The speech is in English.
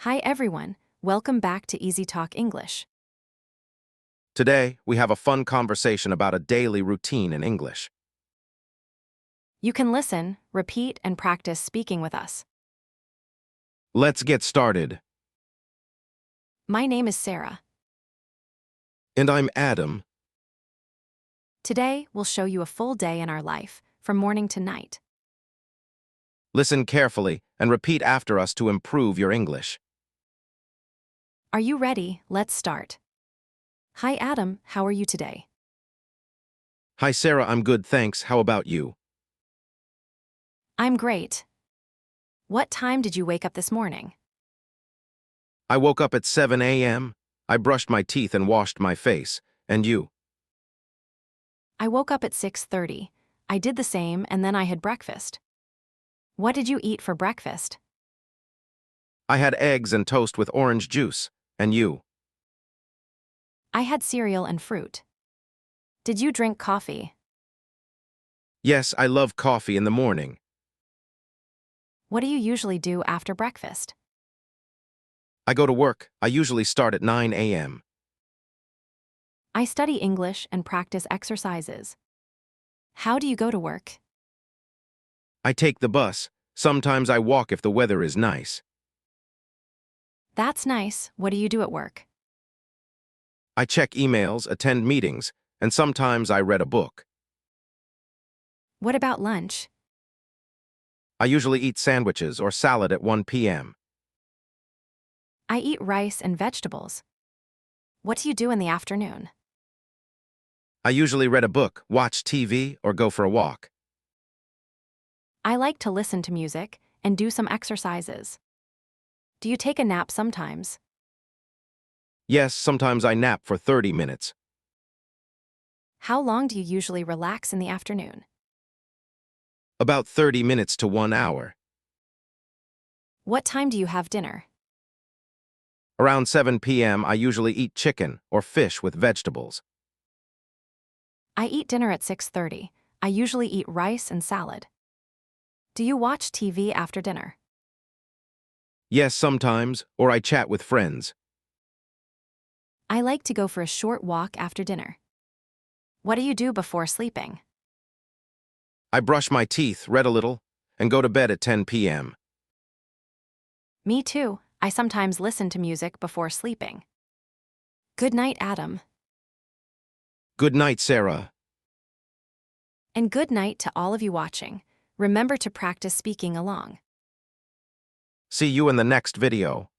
Hi everyone, welcome back to EasyTalk English. Today, we have a fun conversation about a daily routine in English. You can listen, repeat, and practice speaking with us. Let's get started. My name is Sarah. And I'm Adam. Today, we'll show you a full day in our life, from morning to night. Listen carefully and repeat after us to improve your English. Are you ready? Let's start. Hi Adam, how are you today? Hi Sarah, I'm good, thanks. How about you? I'm great. What time did you wake up this morning? I woke up at 7 a.m. I brushed my teeth and washed my face. And you? I woke up at 6:30. I did the same and then I had breakfast. What did you eat for breakfast? I had eggs and toast with orange juice. And you? I had cereal and fruit. Did you drink coffee? Yes, I love coffee in the morning. What do you usually do after breakfast? I go to work. I usually start at 9 a.m. I study English and practice exercises. How do you go to work? I take the bus. Sometimes I walk if the weather is nice. That's nice. What do you do at work? I check emails, attend meetings, and sometimes I read a book. What about lunch? I usually eat sandwiches or salad at 1 p.m. I eat rice and vegetables. What do you do in the afternoon? I usually read a book, watch TV, or go for a walk. I like to listen to music and do some exercises. Do you take a nap sometimes? Yes, sometimes I nap for 30 minutes. How long do you usually relax in the afternoon? About 30 minutes to 1 hour. What time do you have dinner? Around 7 p.m., I usually eat chicken or fish with vegetables. I eat dinner at 6:30. I usually eat rice and salad. Do you watch TV after dinner? Yes, sometimes, or I chat with friends. I like to go for a short walk after dinner. What do you do before sleeping? I brush my teeth, read a little, and go to bed at 10 p.m. Me too. I sometimes listen to music before sleeping. Good night, Adam. Good night, Sarah. And good night to all of you watching. Remember to practice speaking along. See you in the next video.